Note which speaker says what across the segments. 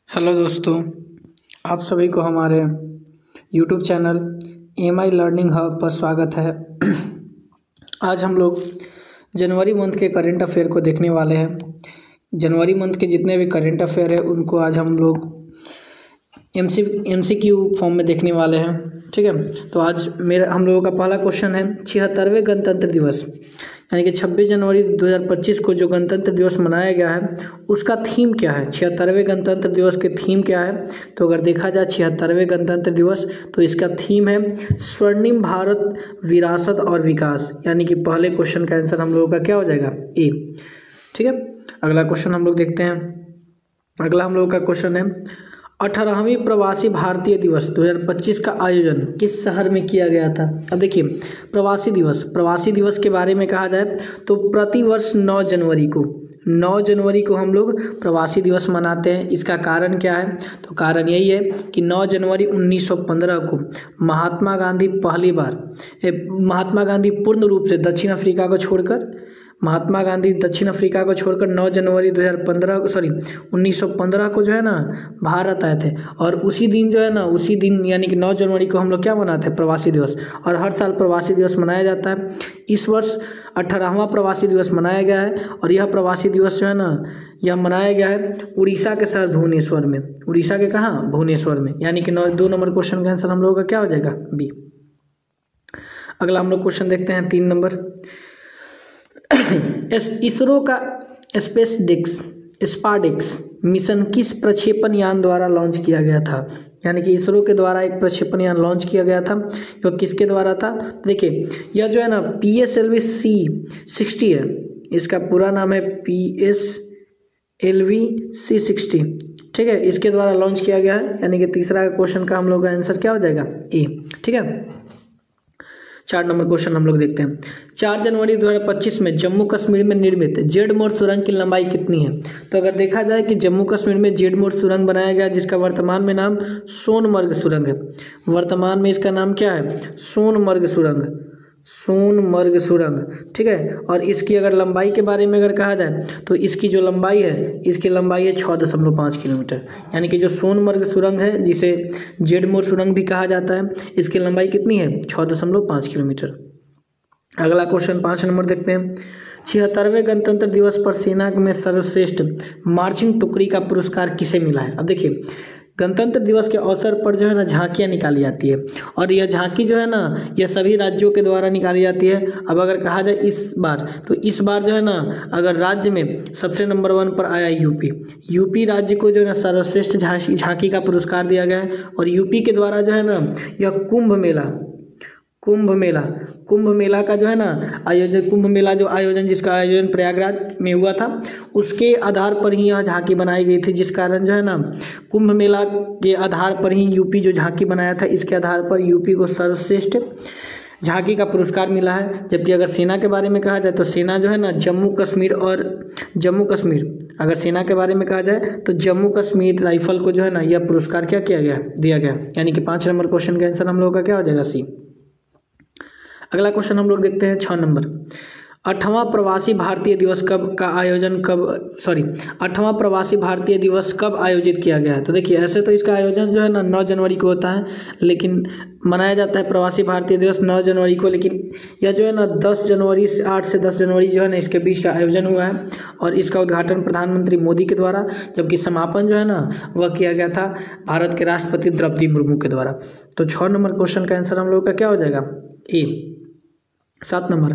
Speaker 1: Hello दोस्तों, आप सभी को हमारे YouTube channel MI learning hub पर स्वागत है। आज हम लोग जनवरी मंथ के करंट अफेयर को देखने वाले हैं। जनवरी मंथ के जितने भी करंट अफेयर है उनको आज हम लोग MCQ फॉर्म में देखने वाले हैं। ठीक है, तो आज हम लोगों का पहला क्वेश्चन है 76वें गणतंत्र दिवस यानी कि 26 जनवरी 2025 को जो गणतंत्र दिवस मनाया गया है उसका थीम क्या है। 76वें गणतंत्र दिवस के थीम क्या है? तो अगर देखा जाए 76वें गणतंत्र दिवस तो इसका थीम है स्वर्णिम भारत विरासत और विकास, यानी कि पहले क्वेश्चन का आंसर हम लोगों का क्या हो जाएगा? ए। ठीक है, अगला क्वेश्चन हम लोग देखते हैं। अगला हम लोगों का क्वेश्चन है 18वीं प्रवासी भारतीय दिवस 2025 का आयोजन किस शहर में किया गया था? अब देखिए, प्रवासी दिवस के बारे में कहा जाए तो प्रतिवर्ष 9 जनवरी को हम लोग प्रवासी दिवस मनाते हैं। इसका कारण क्या है? तो कारण यही है कि 9 जनवरी 1915 को महात्मा गांधी पूर्ण रूप से दक्षिण अफ्रीका को छोड़कर 9 जनवरी 1915 को जो है ना भारत आए थे। और उसी दिन यानी कि 9 जनवरी को हम लोग क्या मनाते हैं? प्रवासी दिवस। और हर साल प्रवासी दिवस मनाया जाता है। इस वर्ष 18वां प्रवासी दिवस मनाया गया है और यह प्रवासी दिवस जो है ना यह मनाया गया है उड़ीसा के शहर भुवनेश्वर में। उड़ीसा के कहाँ? भुवनेश्वर में। यानी कि 2 नंबर क्वेश्चन का आंसर हम लोगों का क्या हो जाएगा? बी। अगला हम लोग क्वेश्चन देखते हैं 3 नंबर। इसरो का स्पारडेक्स मिशन किस प्रक्षेपण यान द्वारा लॉन्च किया गया था? यानी कि इसरो के द्वारा एक प्रक्षेपण यान लॉन्च किया गया था। जो किसके द्वारा था? देखिए, यह जो है ना PSLV C60 है। इसका पूरा नाम है PSLV C60। ठीक है, इसके द्वारा लॉन्च किया गया है। यानी कि तीसरा क्वेश्चन का हम लोग का आंसर क्या हो जाएगा? ए। ठीक है, 4 नंबर क्वेश्चन हम लोग देखते हैं। 4 जनवरी 2025 में जम्मू कश्मीर में निर्मित जेड-मोड़ सुरंग की लंबाई कितनी है? तो अगर देखा जाए कि जम्मू कश्मीर में जेड-मोड़ सुरंग बनाया गया जिसका वर्तमान में नाम सोनमर्ग सुरंग है। वर्तमान में इसका नाम क्या है? सोनमर्ग सुरंग। ठीक है, और इसकी अगर लंबाई के बारे में अगर कहा जाए तो इसकी जो लंबाई है 6.5 किलोमीटर। यानी कि जो सोनमर्ग सुरंग है जिसे जेड-मोड़ सुरंग भी कहा जाता है, इसकी लंबाई कितनी है? 6.5 किलोमीटर। अगला क्वेश्चन 5 नंबर देखते हैं। 76वें गणतंत्र दिवस पर सेना में सर्वश्रेष्ठ मार्चिंग टुकड़ी का पुरस्कार किसे मिला है? अब देखिए, गणतंत्र दिवस के अवसर पर जो है ना झांकियाँ निकाली जाती है और यह झांकी जो है ना यह सभी राज्यों के द्वारा निकाली जाती है। अब अगर कहा जाए इस बार जो है ना अगर राज्य में सबसे नंबर 1 पर आया यूपी राज्य को जो है ना सर्वश्रेष्ठ झांकी का पुरस्कार दिया गया है। और यूपी के द्वारा जो है ना यह कुंभ मेला का जो है ना आयोजन जिसका आयोजन प्रयागराज में हुआ था उसके आधार पर ही यह झांकी बनाई गई थी। जिस कारण जो है ना कुंभ मेला के आधार पर ही यूपी जो झांकी बनाया था इसके आधार पर यूपी को सर्वश्रेष्ठ झांकी का पुरस्कार मिला है। जबकि अगर सेना के बारे में कहा जाए तो सेना जो है ना जम्मू कश्मीर अगर सेना के बारे में कहा जाए तो जम्मू कश्मीर राइफल को जो है ना यह पुरस्कार दिया गया। यानी कि 5 नंबर क्वेश्चन का आंसर हम लोगों का क्या हो जाएगा? सी। अगला क्वेश्चन हम लोग देखते हैं 6 नंबर। 8वां प्रवासी भारतीय दिवस कब आयोजित किया गया है? तो देखिए, ऐसे तो इसका आयोजन जो है ना 9 जनवरी को होता है, लेकिन मनाया जाता है प्रवासी भारतीय दिवस 9 जनवरी को। लेकिन यह जो है ना 8 से 10 जनवरी जो है ना इसके बीच का आयोजन हुआ है और इसका उद्घाटन प्रधानमंत्री मोदी के द्वारा, जबकि समापन जो है ना वह किया गया था भारत के राष्ट्रपति द्रौपदी मुर्मू के द्वारा। तो 6 नंबर क्वेश्चन का आंसर हम लोग का क्या हो जाएगा? ए। 7 नंबर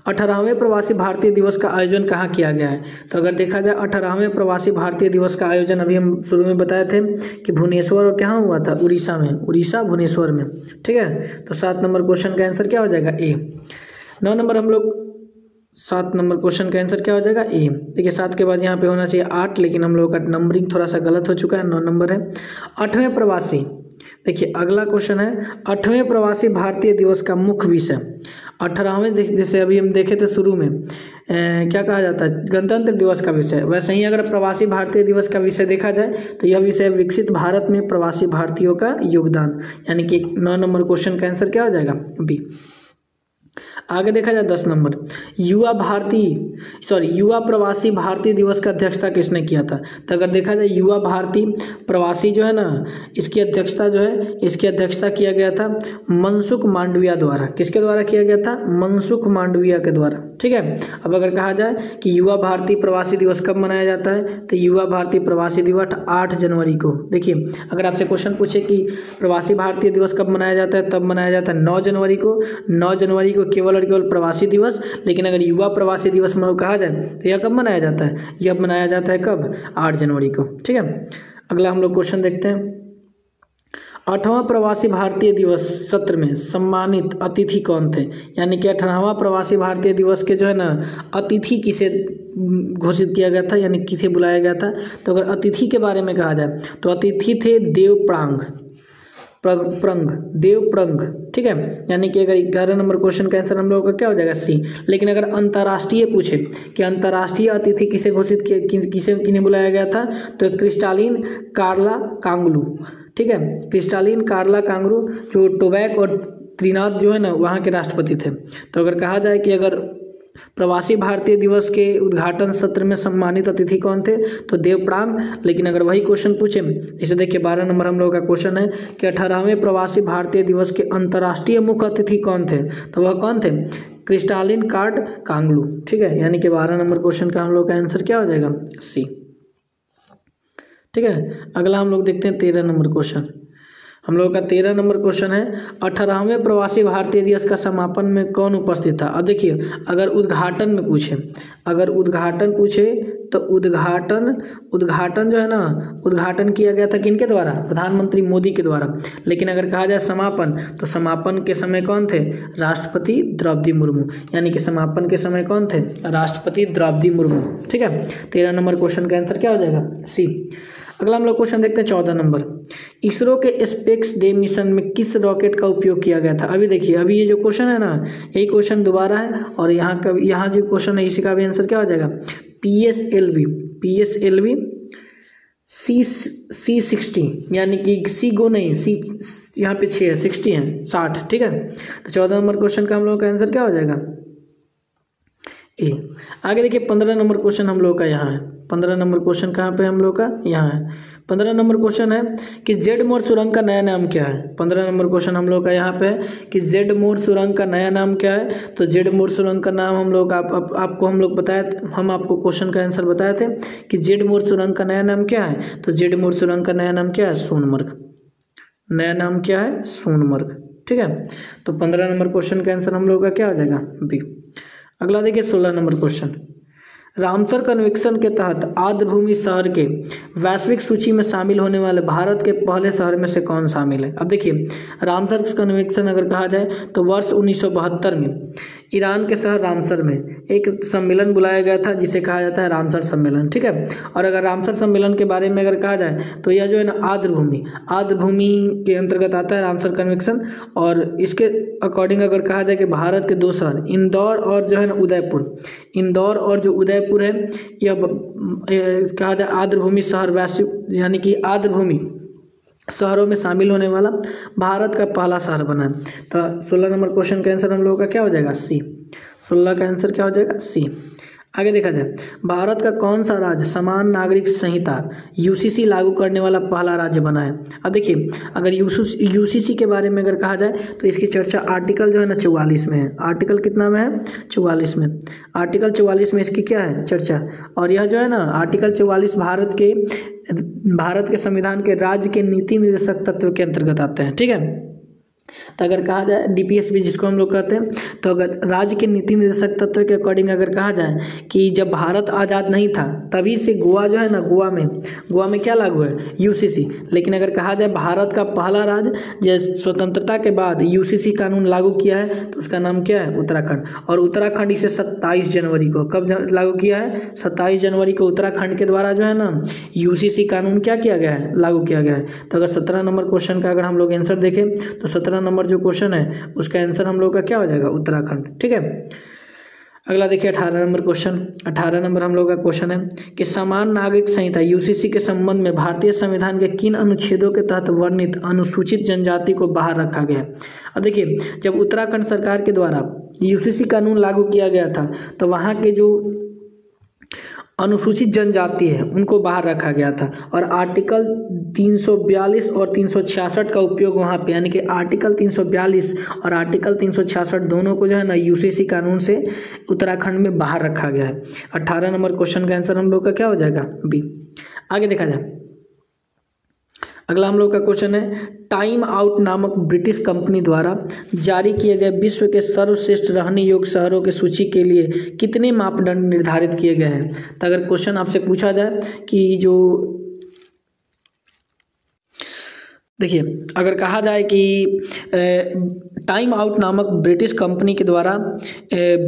Speaker 1: 18वें प्रवासी भारतीय दिवस का आयोजन कहाँ किया गया है? तो अगर देखा जाए 18वें प्रवासी भारतीय दिवस का आयोजन अभी हम शुरू में बताए थे कि भुवनेश्वर और कहाँ हुआ था? उड़ीसा भुवनेश्वर में। ठीक है, तो 7 नंबर क्वेश्चन का आंसर क्या हो जाएगा? ए। 9 नंबर 7 नंबर क्वेश्चन का आंसर क्या हो जाएगा? ए। देखिए, 7 के बाद यहाँ पे होना चाहिए 8, लेकिन हम लोगों का नंबरिंग थोड़ा सा गलत हो चुका है। 9 नंबर है 8वें प्रवासी। देखिए, अगला क्वेश्चन है 8वें प्रवासी भारतीय दिवस का मुख्य विषय। 18वें जैसे अभी हम देखे थे शुरू में क्या कहा जाता है? गणतंत्र दिवस का विषय। वैसे ही अगर प्रवासी भारतीय दिवस का विषय देखा जाए तो यह विषय विकसित भारत में प्रवासी भारतीयों का योगदान। यानी कि 9 नंबर क्वेश्चन का आंसर क्या हो जाएगा? बी। आगे देखा जाए 10 नंबर, युवा प्रवासी भारतीय दिवस का अध्यक्षता किसने किया था? तो अगर देखा जाए युवा भारतीय प्रवासी जो है ना, इसकी अध्यक्षता किया गया था मनसुख मांडविया द्वारा। किसके द्वारा किया गया था? मनसुख मांडविया के द्वारा। ठीक है। अब अगर कहा जाए कि युवा भारतीय प्रवासी दिवस कब मनाया जाता है, तो युवा भारतीय प्रवासी दिवस 8 जनवरी को। देखिए, अगर आपसे क्वेश्चन पूछे कि प्रवासी भारतीय दिवस कब मनाया जाता है, तब मनाया जाता है 9 जनवरी को। 9 जनवरी को केवल और केवल प्रवासी दिवस। लेकिन अगर युवा प्रवासी दिवस कहा जाए तो यह कब मनाया जाता है? यह मनाया जाता है कब? 8 जनवरी को। ठीक है। अगला हम लोग क्वेश्चन देखते हैं। 8वां प्रवासी भारतीय दिवस सत्र में सम्मानित अतिथि कौन थे? यानी कि 18वां प्रवासी भारतीय दिवस के जो है ना अतिथि किसे घोषित किया गया था, यानी किसे बुलाया गया था? तो अगर अतिथि के बारे में कहा जाए तो अतिथि थे देवप्रंग। ठीक है। यानी कि अगर 11 नंबर क्वेश्चन का आंसर हम लोगों का क्या हो जाएगा? सी। लेकिन अगर अंतर्राष्ट्रीय पूछे कि अंतर्राष्ट्रीय अतिथि किसे घोषित किया, किन्हें बुलाया गया था, तो क्रिस्टालिन कार्ला कांगलू। ठीक है। क्रिस्टालिन कार्ला कांगलू जो टोबैक और त्रिनाद जो है ना वहाँ के राष्ट्रपति थे। तो अगर कहा जाए कि अगर प्रवासी भारतीय दिवस के उद्घाटन सत्र में सम्मानित अतिथि कौन थे, तो देवप्रांग। लेकिन अगर वही क्वेश्चन पूछे, इसे देखिए 12 नंबर हम लोगों का क्वेश्चन है कि 18वें प्रवासी भारतीय दिवस के अंतर्राष्ट्रीय मुख्य अतिथि कौन थे, तो वह कौन थे? क्रिस्टालिन कार्ड कांगलू। ठीक है। यानी कि 12 नंबर क्वेश्चन का हम लोग का आंसर क्या हो जाएगा? सी। ठीक है। अगला हम लोग देखते हैं 13 नंबर क्वेश्चन। हम लोगों का 13 नंबर क्वेश्चन है 18वें प्रवासी भारतीय दिवस का समापन में कौन उपस्थित था? अब देखिए, अगर उद्घाटन में पूछे, तो उद्घाटन जो है ना, उद्घाटन किया गया था किनके द्वारा? प्रधानमंत्री मोदी के द्वारा। लेकिन अगर कहा जाए समापन, तो समापन के समय कौन थे? राष्ट्रपति द्रौपदी मुर्मू। यानी कि समापन के समय कौन थे? राष्ट्रपति द्रौपदी मुर्मू। ठीक है। 13 नंबर क्वेश्चन का आंसर क्या हो जाएगा? सी। अगला हम लोग क्वेश्चन देखते हैं 14 नंबर। इसरो के स्पेस डे मिशन में किस रॉकेट का उपयोग किया गया था? अभी देखिए, अभी ये जो क्वेश्चन है ना, यही क्वेश्शन दोबारा है और यहाँ जो क्वेश्चन है इसी का भी आंसर क्या हो जाएगा? PSLV C60। यानी कि सी गो नहीं, सी यहाँ पे 6 है, 60 है, 60। ठीक है। तो 14 नंबर क्वेश्चन का हम लोग का आंसर क्या हो जाएगा? ए। आगे देखिए 15 नंबर क्वेश्चन हम लोग का यहाँ है। 15 नंबर क्वेश्चन कहाँ पे हम लोग का? यहाँ है। 15 नंबर क्वेश्चन है कि जेड मोर सुरंग का नया नाम क्या है? 15 नंबर क्वेश्चन हम लोग का यहाँ पे है कि जेड मोर सुरंग का नया नाम क्या है? तो जेड मोर सुरंग का नाम हम लोग आपको हम लोग हम आपको क्वेश्चन का आंसर बताए थे कि जेड मोर सुरंग का नया नाम क्या है? तो जेड मोर सुरंग का नया नाम क्या है? सोनमर्ग। नया नाम क्या है? सोनमर्ग। ठीक है। तो 15 नंबर क्वेश्चन का आंसर हम लोग का क्या हो जाएगा? बी। अगला देखिए 16 नंबर क्वेश्चन। रामसर कन्वेंशन के तहत आर्द्रभूमि शहर के वैश्विक सूची में शामिल होने वाले भारत के पहले शहर में से कौन शामिल है? अब देखिए, रामसर कन्वेंशन अगर कहा जाए तो वर्ष 1972 में ईरान के शहर रामसर में एक सम्मेलन बुलाया गया था जिसे कहा जाता है रामसर सम्मेलन। ठीक है। और अगर रामसर सम्मेलन के बारे में अगर कहा जाए तो यह जो है ना आर्द्रभूमि के अंतर्गत आता है रामसर कन्वेंशन। और इसके अकॉर्डिंग अगर कहा जाए कि भारत के 2 शहर इंदौर और जो है ना उदयपुर है, यह कहा जाए आर्द्रभूमि शहर वैश्विक, यानी कि आर्द्रभूमि शहरों में शामिल होने वाला भारत का पहला शहर बना है। तो 16 नंबर क्वेश्चन का आंसर हम लोगों का क्या हो जाएगा? सी। 16 का आंसर क्या हो जाएगा? सी। आगे देखा जाए, भारत का कौन सा राज्य समान नागरिक संहिता यूसीसी लागू करने वाला पहला राज्य बना है? अब देखिए, अगर यूसीसी के बारे में अगर कहा जाए तो इसकी चर्चा आर्टिकल जो है ना 44 में है। आर्टिकल कितना में है? 44 में। आर्टिकल 44 में इसकी क्या है? चर्चा। और यह जो है ना आर्टिकल 44 भारत के संविधान के राज्य के नीति निर्देशक तत्व के अंतर्गत आते हैं। ठीक है। तो अगर कहा जाए डीपीएसबी जिसको हम लोग कहते हैं, तो अगर राज्य के नीति निर्देशक तत्व के अकॉर्डिंग अगर कहा जाए कि जब भारत आज़ाद नहीं था तभी से गोवा जो है ना, गोवा में क्या लागू है? यूसीसी। लेकिन अगर कहा जाए भारत का पहला राज्य जो स्वतंत्रता के बाद यूसीसी कानून लागू किया है तो उसका नाम क्या है? उत्तराखंड। और उत्तराखंड इसे 27 जनवरी को कब लागू किया है? 27 जनवरी को उत्तराखंड के द्वारा जो है ना यूसीसी कानून क्या किया गया है? लागू किया गया है। तो अगर 17 नंबर क्वेश्चन का अगर हम लोग आंसर देखें तो 17 नंबर जो क्वेश्चन है उसका आंसर हम लोग का क्या हो जाएगा? उत्तराखंड। ठीक है। अगला देखिए 18 नंबर क्वेश्चन। 18 नंबर हम लोग का क्वेश्चन है कि समान नागरिक संहिता यूसीसी के संबंध में भारतीय संविधान के किन अनुच्छेदों के तहत वर्णित अनुसूचित जनजाति को बाहर रखा गया। अब देखिए, जब उत्तराखंड सरकार के द्वारा यूसीसी कानून लागू किया गया था तो वहाँ के जो अनुसूचित जनजाति है उनको बाहर रखा गया था, और आर्टिकल 342 और 366 का उपयोग वहाँ पे, यानी कि आर्टिकल 342 और आर्टिकल 366 दोनों को जो है ना यूसीसी कानून से उत्तराखंड में बाहर रखा गया है। 18 नंबर क्वेश्चन का आंसर हम लोग का क्या हो जाएगा, बी। आगे देखा जाए, अगला हम लोग का क्वेश्चन है टाइम आउट नामक ब्रिटिश कंपनी द्वारा जारी किए गए विश्व के सर्वश्रेष्ठ रहने योग्य शहरों की सूची के लिए कितने मापदंड निर्धारित किए गए हैं। तो अगर क्वेश्चन आपसे पूछा जाए कि जो देखिए, अगर कहा जाए कि टाइम आउट नामक ब्रिटिश कंपनी के द्वारा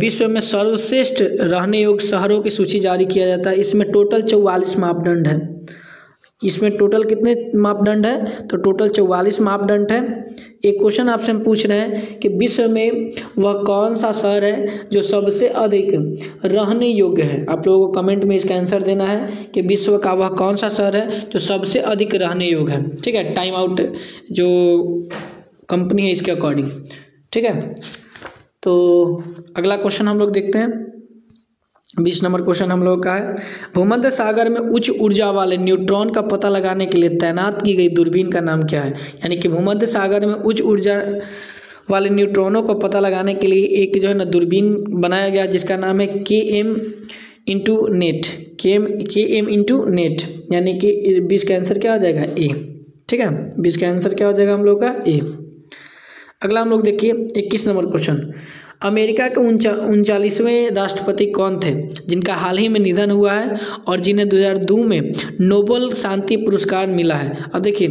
Speaker 1: विश्व में सर्वश्रेष्ठ रहने योग्य शहरों की सूची जारी किया जाता है, इसमें टोटल 44 मापदंड है। इसमें टोटल कितने मापदंड है, तो टोटल 44 मापदंड है। एक क्वेश्चन आपसे हम पूछ रहे हैं कि विश्व में वह कौन सा शहर है जो सबसे अधिक रहने योग्य है। आप लोगों को कमेंट में इसका आंसर देना है कि विश्व का वह कौन सा शहर है जो सबसे अधिक रहने योग्य है। ठीक है, टाइम आउट जो कंपनी है इसके अकॉर्डिंग। ठीक है, तो अगला क्वेश्चन हम लोग देखते हैं। 20 नंबर क्वेश्चन हम लोग का है भूमध्य सागर में उच्च ऊर्जा वाले न्यूट्रॉन का पता लगाने के लिए तैनात की गई दूरबीन का नाम क्या है। यानी कि भूमध्य सागर में उच्च ऊर्जा वाले न्यूट्रॉनों को पता लगाने के लिए एक जो है ना दूरबीन बनाया गया जिसका नाम है KM इंटू नेट, यानी कि 20 का आंसर क्या हो जाएगा, ए। ठीक है, 20 का आंसर क्या हो जाएगा हम लोग का, ए। अगला हम लोग देखिए 21 नंबर क्वेश्चन। अमेरिका के 39वें राष्ट्रपति कौन थे जिनका हाल ही में निधन हुआ है और जिन्हें 2002 में नोबेल शांति पुरस्कार मिला है। अब देखिए,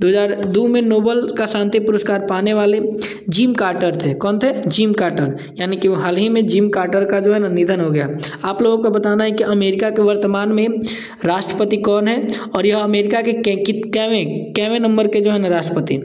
Speaker 1: 2002 में नोबेल का शांति पुरस्कार पाने वाले जिम कार्टर थे। कौन थे, जिम कार्टर, यानी कि वो हाल ही में जिम कार्टर का जो है ना निधन हो गया। आप लोगों को बताना है कि अमेरिका के वर्तमान में राष्ट्रपति कौन है और यह अमेरिका के कैवें नंबर के जो है ना राष्ट्रपति।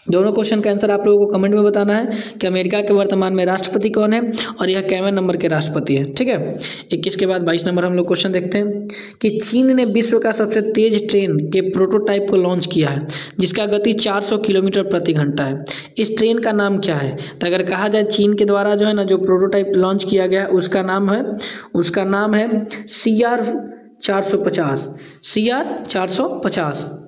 Speaker 1: दोनों क्वेश्चन का आंसर आप लोगों को कमेंट में बताना है कि अमेरिका के वर्तमान में राष्ट्रपति कौन है और यह कैवें नंबर के राष्ट्रपति है। ठीक है, 21 के बाद 22 नंबर हम लोग क्वेश्चन देखते हैं कि चीन ने विश्व का सबसे तेज ट्रेन के प्रोटोटाइप को लॉन्च किया है जिसका गति 400 किलोमीटर प्रति घंटा है। इस ट्रेन का नाम क्या है। तो अगर कहा जाए चीन के द्वारा जो है ना जो प्रोटोटाइप लॉन्च किया गया उसका नाम है CR450।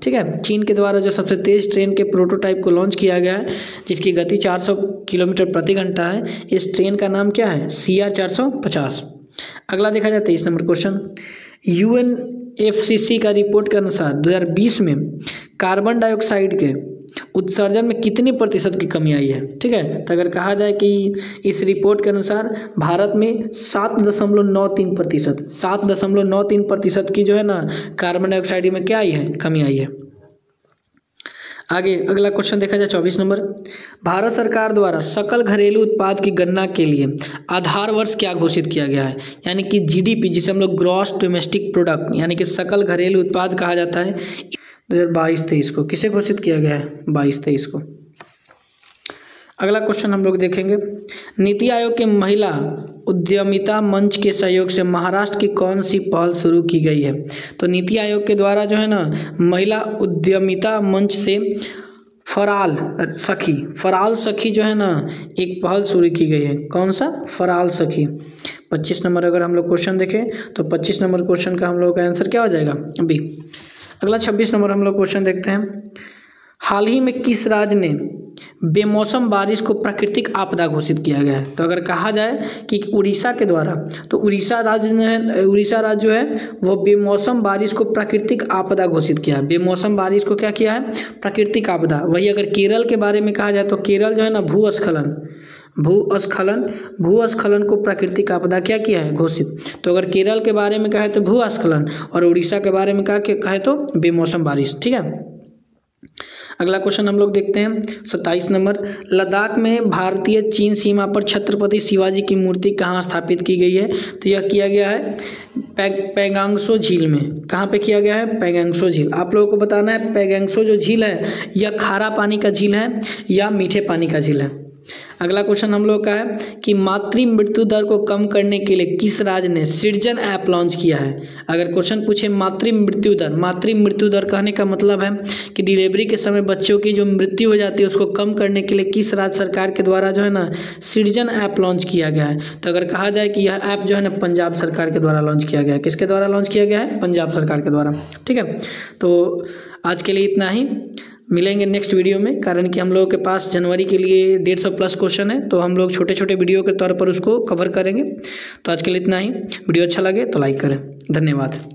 Speaker 1: ठीक है, चीन के द्वारा जो सबसे तेज ट्रेन के प्रोटोटाइप को लॉन्च किया गया है जिसकी गति 400 किलोमीटर प्रति घंटा है, इस ट्रेन का नाम क्या है, CR450। अगला देखा जाए 23 नंबर क्वेश्चन। UNFCCC का रिपोर्ट के अनुसार 2020 में कार्बन डाइऑक्साइड के उत्सर्जन में कितनी प्रतिशत की कमी आई है। ठीक है, तो अगर कहा जाए कि इस रिपोर्ट के अनुसार भारत में 7.93% की जो है ना कार्बन डाइऑक्साइड में क्या आई है, कमी आई है। आगे अगला क्वेश्चन देखा जाए 24 नंबर। भारत सरकार द्वारा सकल घरेलू उत्पाद की गणना के लिए आधार वर्ष क्या घोषित किया गया है। यानी कि GDP जिसे हम लोग ग्रॉस डोमेस्टिक प्रोडक्ट यानी कि सकल घरेलू उत्पाद कहा जाता है, 2022-23 को किसे घोषित किया गया है, 22-23 को। अगला क्वेश्चन हम लोग देखेंगे, नीति आयोग के महिला उद्यमिता मंच के सहयोग से महाराष्ट्र की कौन सी पहल शुरू की गई है। तो नीति आयोग के द्वारा जो है ना महिला उद्यमिता मंच से फराल सखी जो है ना एक पहल शुरू की गई है। कौन सा, फराल सखी। 25 नंबर अगर हम लोग क्वेश्चन देखें तो 25 नंबर क्वेश्चन का हम लोग का आंसर क्या हो जाएगा, बी। अगला 26 नंबर हम लोग क्वेश्चन देखते हैं। हाल ही में किस राज्य ने बेमौसम बारिश को प्राकृतिक आपदा घोषित किया गया है। तो अगर कहा जाए कि उड़ीसा के द्वारा, तो उड़ीसा राज्य जो है वो बेमौसम बारिश को प्राकृतिक आपदा घोषित किया है। बेमौसम बारिश को क्या किया है, प्राकृतिक आपदा। वही अगर केरल के बारे में कहा जाए तो केरल जो है ना भूस्खलन को प्राकृतिक आपदा क्या किया है, घोषित। तो अगर केरल के बारे में कहे तो भूस्खलन और उड़ीसा के बारे में कहे तो बेमौसम बारिश। ठीक है, अगला क्वेश्चन हम लोग देखते हैं 27 नंबर। लद्दाख में भारतीय चीन सीमा पर छत्रपति शिवाजी की मूर्ति कहाँ स्थापित की गई है। तो यह किया गया है पैगांगसो झील में। कहाँ पे किया गया है, पैगांगसो झील। आप लोगों को बताना है पैगांगसो जो झील है यह खारा पानी का झील है या मीठे पानी का झील है। अगला क्वेश्चन हम लोग का है कि मातृ मृत्यु दर को कम करने के लिए किस राज्य ने सृजन ऐप लॉन्च किया है। अगर क्वेश्चन पूछे मातृ मृत्यु दर कहने का मतलब है कि डिलीवरी के समय बच्चों की जो मृत्यु हो जाती है उसको कम करने के लिए किस राज्य सरकार के द्वारा जो है ना सृजन ऐप लॉन्च किया गया है। तो अगर कहा जाए कि यह ऐप जो है ना पंजाब सरकार के द्वारा लॉन्च किया गया है। किसके द्वारा लॉन्च किया गया है? पंजाब सरकार के द्वारा। ठीक है, तो आज के लिए इतना ही, मिलेंगे नेक्स्ट वीडियो में। कारण कि हम लोगों के पास जनवरी के लिए 150+ क्वेश्चन है, तो हम लोग छोटे छोटे वीडियो के तौर पर उसको कवर करेंगे। तो आज के लिए इतना ही। वीडियो अच्छा लगे तो लाइक करें। धन्यवाद।